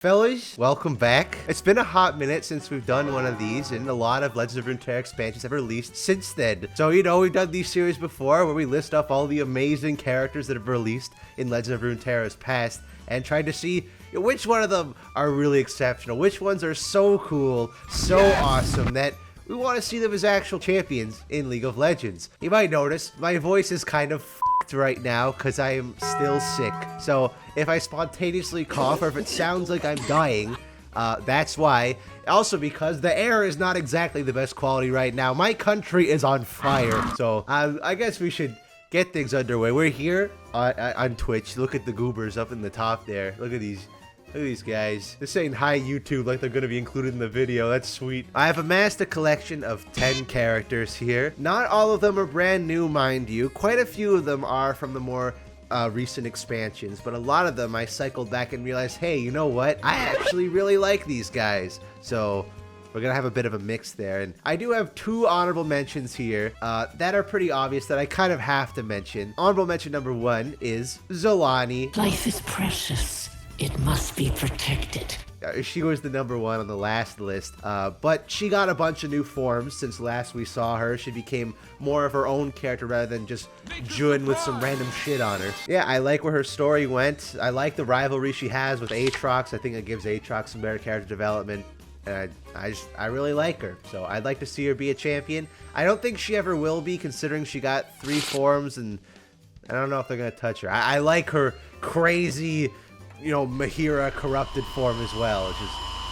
Fellas, welcome back. It's been a hot minute since we've done one of these, and a lot of Legends of Runeterra expansions have released since then. So, you know, we've done these series before where we list off all the amazing characters that have released in Legends of Runeterra's past and tried to see which one of them are really exceptional, which ones are so cool, so awesome that we want to see them as actual champions in League of Legends. You might notice my voice is kind of right now because I am still sick. So if I spontaneously cough or if it sounds like I'm dying, that's why. Also because the air is not exactly the best quality right now. My country is on fire. So I guess we should get things underway. We're here on Twitch. Look at the goobers up in the top there. Look at these. Look at these guys. They're saying hi YouTube like they're going to be included in the video. That's sweet. I have amassed a collection of 10 characters here. Not all of them are brand new, mind you. Quite a few of them are from the more recent expansions, but a lot of them I cycled back and realized, hey, you know what? I actually really like these guys. So we're going to have a bit of a mix there. And I do have two honorable mentions here that are pretty obvious that I kind of have to mention. Honorable mention number one is Zolani. Life is precious. It must be protected. She was the number one on the last list, but she got a bunch of new forms since last we saw her. She became more of her own character rather than just Jun with some random shit on her. Yeah, I like where her story went. I like the rivalry she has with Aatrox. I think it gives Aatrox some better character development. And I really like her, so I'd like to see her be a champion. I don't think she ever will be, considering she got 3 forms, and I don't know if they're gonna touch her. I like her crazy, you know, Mahira corrupted form as well, which is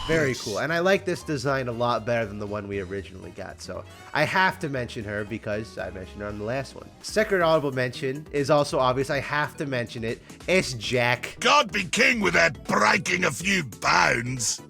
very cool. And I like this design a lot better than the one we originally got. So I have to mention her because I mentioned her on the last one. Second honorable mention is also obvious. I have to mention it. It's Jack. God be king without breaking a few bones.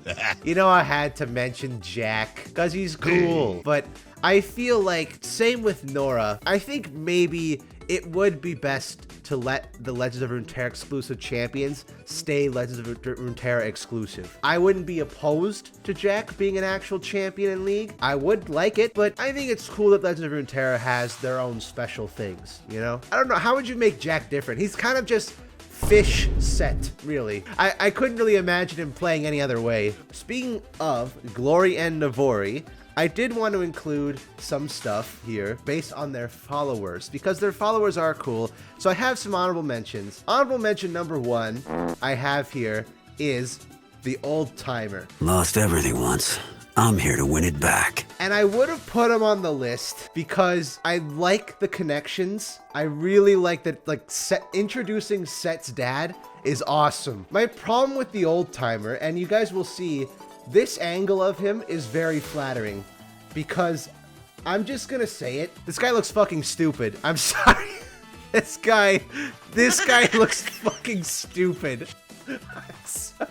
You know, I had to mention Jack because he's cool. But I feel like, same with Nora, I think maybe it would be best to let the Legends of Runeterra exclusive champions stay Legends of Runeterra exclusive. I wouldn't be opposed to Jack being an actual champion in League. I would like it, but I think it's cool that Legends of Runeterra has their own special things, you know? I don't know, how would you make Jack different? He's kind of just fish set, really. I couldn't really imagine him playing any other way. Speaking of Glory and Navori, I did want to include some stuff here based on their followers because their followers are cool. So I have some honorable mentions. Honorable mention number one I have here is the Old Timer. Lost everything once. I'm here to win it back. And I would have put him on the list because I like the connections. I really like that, like, introducing Set's dad is awesome. My problem with the Old Timer, and you guys will see, this angle of him is very flattering because I'm just gonna say it. This guy looks fucking stupid. I'm sorry. This guy looks fucking stupid. I'm sorry.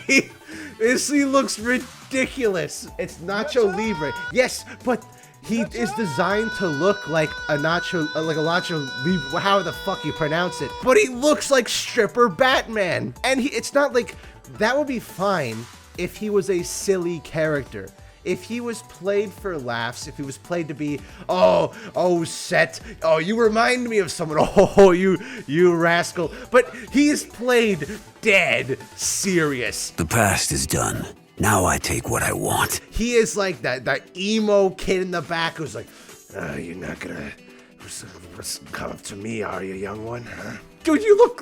He looks ridiculous. It's Nacho Libre. Yes, but he is designed to look like a Nacho Libre, how the fuck you pronounce it. But he looks like stripper Batman. And it's not like, that would be fine if he was a silly character. If he was played for laughs, if he was played to be, oh, Set, oh, you remind me of someone, oh, you rascal. But he's played dead serious. The past is done. Now I take what I want. He is like that emo kid in the back who's like, you're not gonna come up to me, are you, young one? Huh? Dude, you look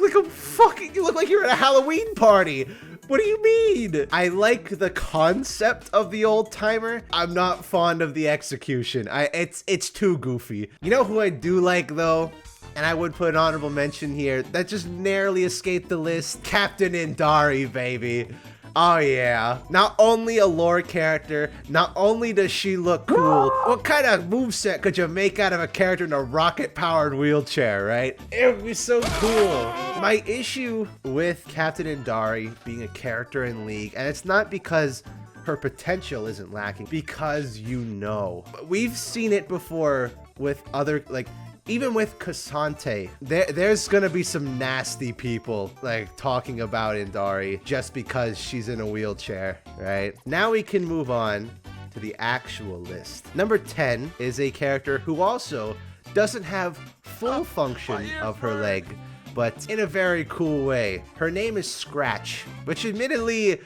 like you're at a Halloween party. What do you mean? I like the concept of the Old Timer. I'm not fond of the execution. It's too goofy. You know who I do like though? And I would put an honorable mention here that just narrowly escaped the list. Captain Indari, baby. Oh yeah. Not only a LoR character, not only does she look cool, what kind of moveset could you make out of a character in a rocket-powered wheelchair, right? It would be so cool. My issue with Captain Indari being a character in League, and it's not because her potential isn't lacking, because you know. We've seen it before with other, like, even with Cassante, there's gonna be some nasty people like talking about Indari just because she's in a wheelchair, right? Now we can move on to the actual list. Number 10 is a character who also doesn't have full function of her leg, but in a very cool way. Her name is Scratch, which admittedly,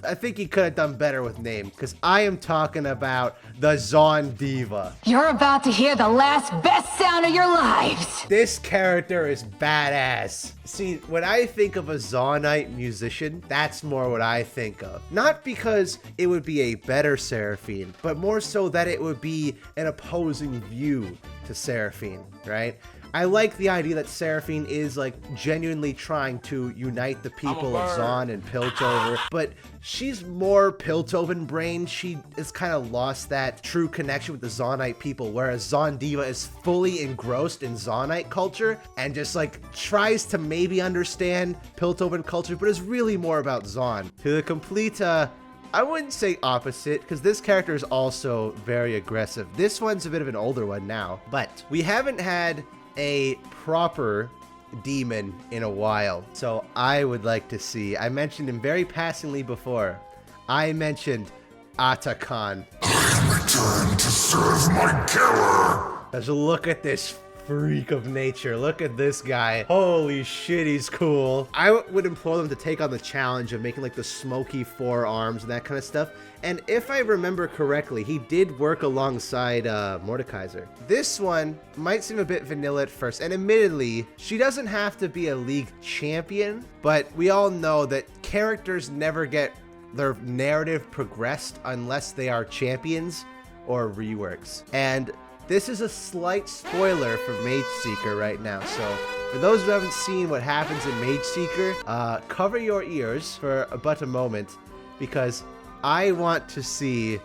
I think he could have done better with name, because I am talking about the Zon Diva. You're about to hear the last best sound of your lives. This character is badass. See, when I think of a Zonite musician, that's more what I think of. Not because it would be a better Seraphine, but more so that it would be an opposing view to Seraphine, right? I like the idea that Seraphine is like genuinely trying to unite the people of Zon and Piltover, but she's more Piltover brained. She has kind of lost that true connection with the Zonite people, whereas Zon Diva is fully engrossed in Zonite culture and just like tries to maybe understand Piltover culture, but is really more about Zon. To the complete I wouldn't say opposite, because this character is also very aggressive. This one's a bit of an older one now, but we haven't had a proper demon in a while. So I would like to see, I mentioned him very passingly before. I mentioned Atakan. I return to serve my killer. Let's look at this freak of nature. Look at this guy. Holy shit, he's cool. I would implore them to take on the challenge of making like the smoky forearms and that kind of stuff. And if I remember correctly, he did work alongside Mordekaiser. This one might seem a bit vanilla at first, and admittedly, she doesn't have to be a league champion, but we all know that characters never get their narrative progressed unless they are champions or reworks. And this is a slight spoiler for Mage Seeker right now, so for those who haven't seen what happens in Mage Seeker, cover your ears for but a moment, because I want to see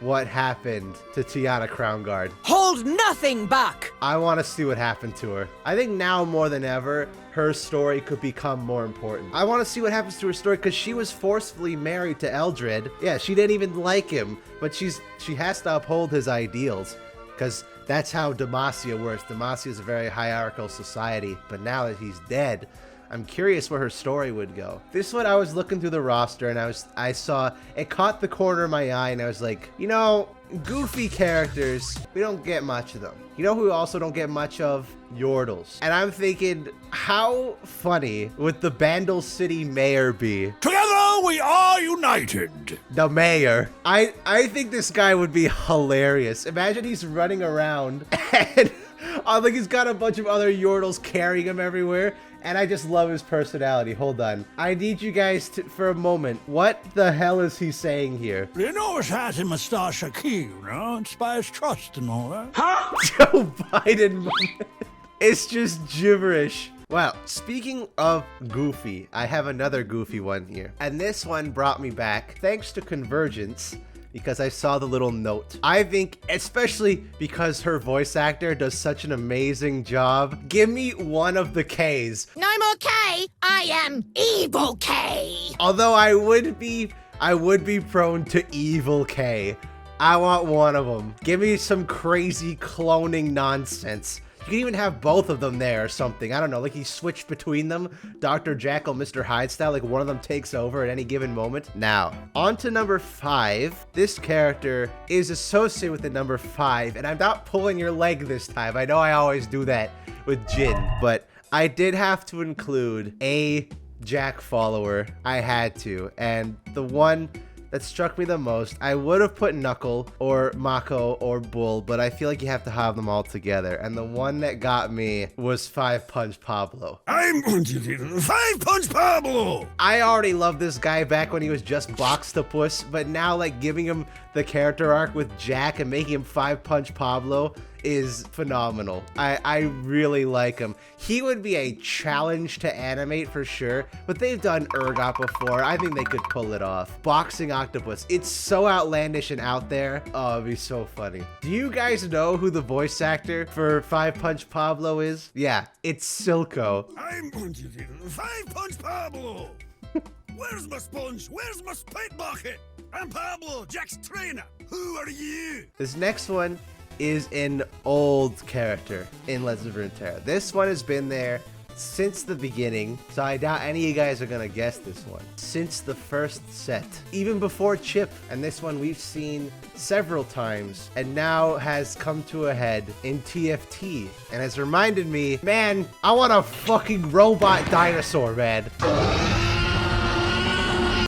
what happened to Tiana Crownguard. Hold nothing back! I want to see what happened to her. I think now more than ever, her story could become more important. I want to see what happens to her story, because she was forcefully married to Eldred. Yeah, she didn't even like him, but she has to uphold his ideals, because that's how Demacia works. Demacia is a very hierarchical society, but now that he's dead, I'm curious where her story would go. This one, I was looking through the roster and I saw, it caught the corner of my eye and I was like, you know, goofy characters, we don't get much of them. You know who we also don't get much of? Yordles. And I'm thinking, how funny would the Bandle City mayor be? Together we are united. The mayor. I think this guy would be hilarious. Imagine he's running around and like he's got a bunch of other Yordles carrying him everywhere. And I just love his personality. Hold on. I need you guys to, for a moment. What the hell is he saying here? You know his hat and moustache are key, you know? Inspires trust and all that. Huh? Joe Biden. It's just gibberish. Wow, speaking of goofy, I have another goofy one here. And this one brought me back, thanks to Convergence, because I saw the little note. I think, especially because her voice actor does such an amazing job, give me one of the Ks. No more K. I am Evil K. Although I would be prone to Evil K. I want one of them. Give me some crazy cloning nonsense. You can even have both of them there or something. I don't know, like he switched between them. Dr. Jackal, Mr. Hyde style, like one of them takes over at any given moment. Now, on to number 5. This character is associated with the number 5, and I'm not pulling your leg this time. I know I always do that with Jin, but I did have to include a Jack follower. I had to, and the one that struck me the most, I would have put Knuckle or Mako or Bull, but I feel like you have to have them all together. And the one that got me was 5 Punch Pablo. I'm going to do 5 Punch Pablo! I already loved this guy back when he was just Boxtopus, but now like giving him the character arc with Jack and making him 5 Punch Pablo is phenomenal. I really like him. He would be a challenge to animate for sure, but they've done Urgot before. I think they could pull it off. Boxing Octopus. It's so outlandish and out there. Oh, it'd be so funny. Do you guys know who the voice actor for 5 Punch Pablo is? Yeah, it's Silco. I'm going to do 5 Punch Pablo! Where's my sponge? Where's my spit bucket? I'm Pablo, Jack's trainer. Who are you? This next one is an old character in Legends of Runeterra. This one has been there since the beginning, so I doubt any of you guys are gonna guess this one. Since the first set, even before Chip, and this one we've seen several times, and now has come to a head in TFT, and has reminded me, man, I want a fucking robot dinosaur, man.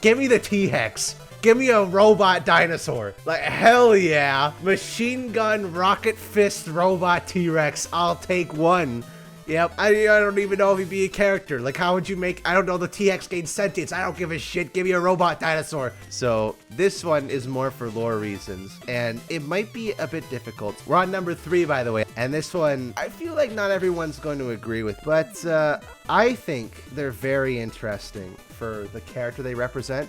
Give me the T-hex. Give me a robot dinosaur. Like, hell yeah. Machine gun, rocket fist, robot T-Rex. I'll take one. Yep. I don't even know if he'd be a character. Like, how would you make... I don't know, the T-hex gains sentience. I don't give a shit. Give me a robot dinosaur. So, this one is more for lore reasons. And it might be a bit difficult. We're on number 3, by the way. And this one, I feel like not everyone's going to agree with. But I think they're very interesting for the character they represent.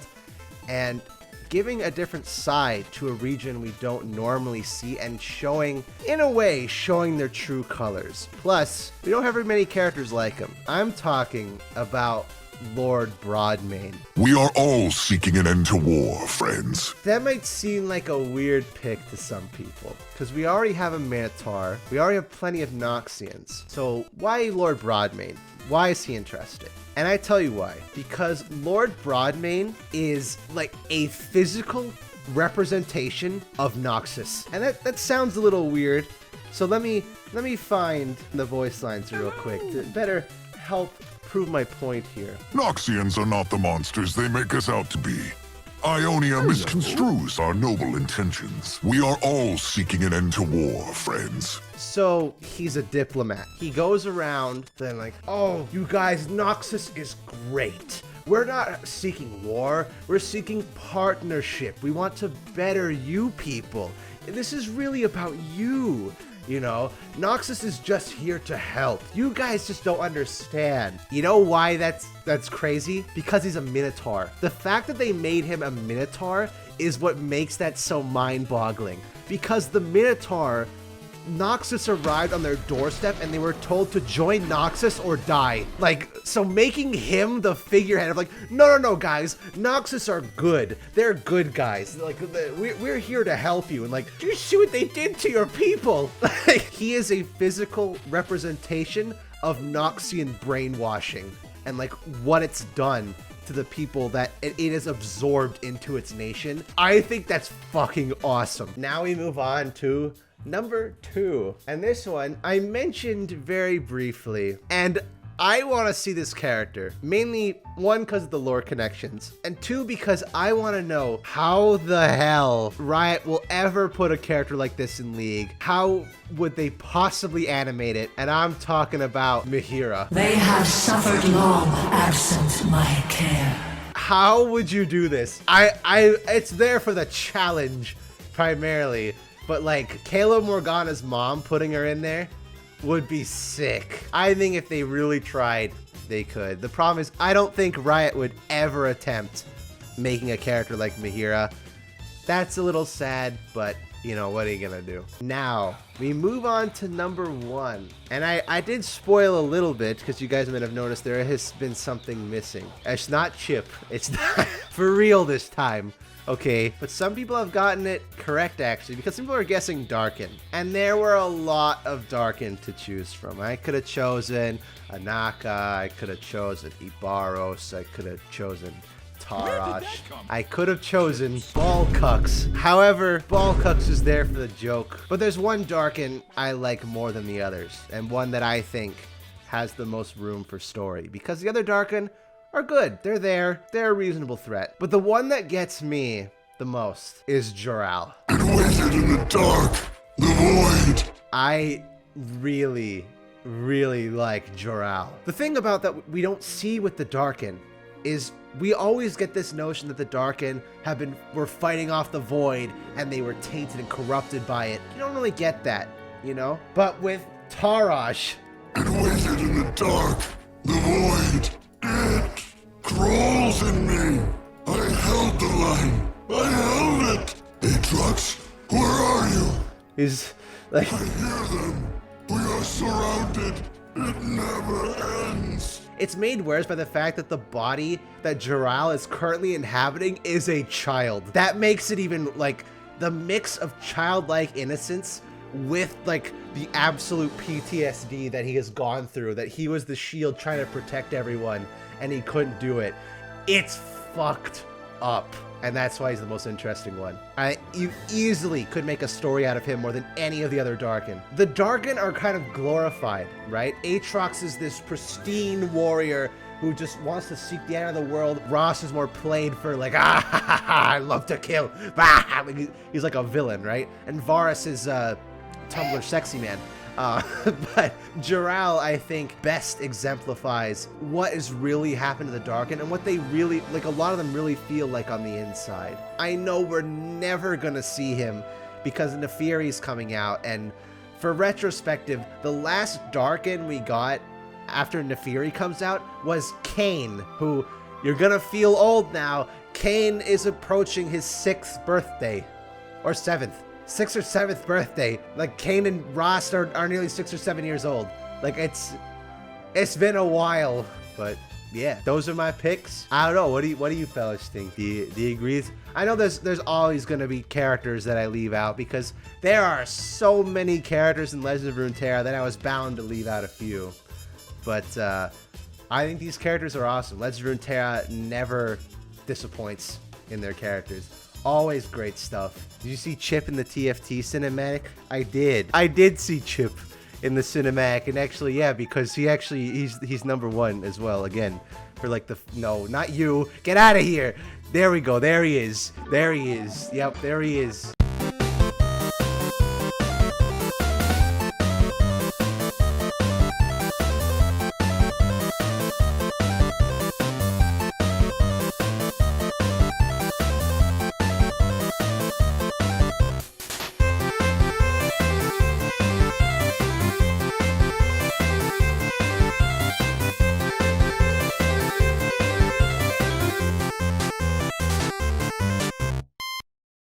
And giving a different side to a region we don't normally see and showing, in a way, showing their true colors. Plus, we don't have very many characters like him. I'm talking about Lord Broadmane. We are all seeking an end to war, friends. That might seem like a weird pick to some people, because we already have a Minotaur, we already have plenty of Noxians. So why Lord Broadmane? Why is he interesting? And I tell you why. Because Lord Broadmane is like a physical representation of Noxus. And that sounds a little weird. So let me find the voice lines real quick to better help prove my point here. Noxians are not the monsters they make us out to be. Ionia misconstrues our noble intentions. We are all seeking an end to war, friends. So he's a diplomat. He goes around then like, oh, you guys, Noxus is great. We're not seeking war. We're seeking partnership. We want to better you people. This is really about you. You know, Noxus is just here to help. You guys just don't understand. You know why that's crazy? Because he's a Minotaur. The fact that they made him a Minotaur is what makes that so mind-boggling. Because the Minotaur, Noxus arrived on their doorstep and they were told to join Noxus or die. Like, so making him the figurehead of like, no, guys, Noxus are good. They're good guys. Like, we're here to help you. And like, do you see what they did to your people? Like, he is a physical representation of Noxian brainwashing and like what it's done to the people that it is absorbed into its nation. I think that's fucking awesome. Now we move on to number 2, and this one I mentioned very briefly, and I want to see this character, mainly 1 because of the lore connections, and 2 because I want to know how the hell Riot will ever put a character like this in League. How would they possibly animate it? And I'm talking about Mihira. They have suffered long absent my care. How would you do this? It's there for the challenge primarily. But like, Kayla Morgana's mom putting her in there would be sick. I think if they really tried, they could. The problem is, I don't think Riot would ever attempt making a character like Mihira. That's a little sad, but you know, what are you gonna do? Now, we move on to number 1. And I did spoil a little bit, because you guys might have noticed there has been something missing. It's not Chip. It's not for real this time. Okay, but some people have gotten it correct actually, because some people are guessing Darkin. And there were a lot of Darkin to choose from. I could have chosen Anaka, I could have chosen Ibaros, I could have chosen Tarash. I could have chosen Balkux. However, Balkux is there for the joke. But there's one Darkin I like more than the others, and one that I think has the most room for story, because the other Darkin are good. They're there. They're a reasonable threat. But the one that gets me the most is Joral. It waited in the dark, the void. I really like Joral. The thing about that we don't see with the Darkin is we always get this notion that the Darkin were fighting off the void and they were tainted and corrupted by it. You don't really get that, you know? But with Tarash, it waited in the dark, the void. It crawls in me. I held the line. I held it. Atrox, where are you? is like... I hear them. We are surrounded. It never ends. It's made worse by the fact that the body that Joral is currently inhabiting is a child. That makes it even, like, the mix of childlike innocence with like the absolute PTSD that he has gone through, that he was the shield trying to protect everyone and he couldn't do it. It's fucked up. And that's why he's the most interesting one. You easily could make a story out of him more than any of the other Darkin. The Darkin are kind of glorified, right? Aatrox is this pristine warrior who just wants to seek the end of the world. Ross is more played for like, I love to kill. He's like a villain, right? And Varus is Tumblr sexy man. But Jural, I think, best exemplifies what has really happened to the Darkin and what they really, like a lot of them really feel like on the inside. I know we're never gonna see him because Neferi's coming out, and for retrospective, the last Darkin we got after Neferi comes out was Kain, who, you're gonna feel old now, Kain is approaching his 6th birthday, or 7th. 6th or 7th birthday. Like, Kain and Ross are nearly 6 or 7 years old. Like, it's been a while, but yeah, those are my picks. I don't know. What do you fellas think? Do you agree? I know there's always gonna be characters that I leave out because there are so many characters in Legend of Runeterra that I was bound to leave out a few. But I think these characters are awesome. Legend of Runeterra never disappoints in their characters. Always great stuff. Did you see Chip in the TFT cinematic? I did see Chip in the cinematic, and actually, yeah, because he's number 1 as well. Again, for like no, not you. Get out of here. There we go. There he is. There he is. Yep, there he is.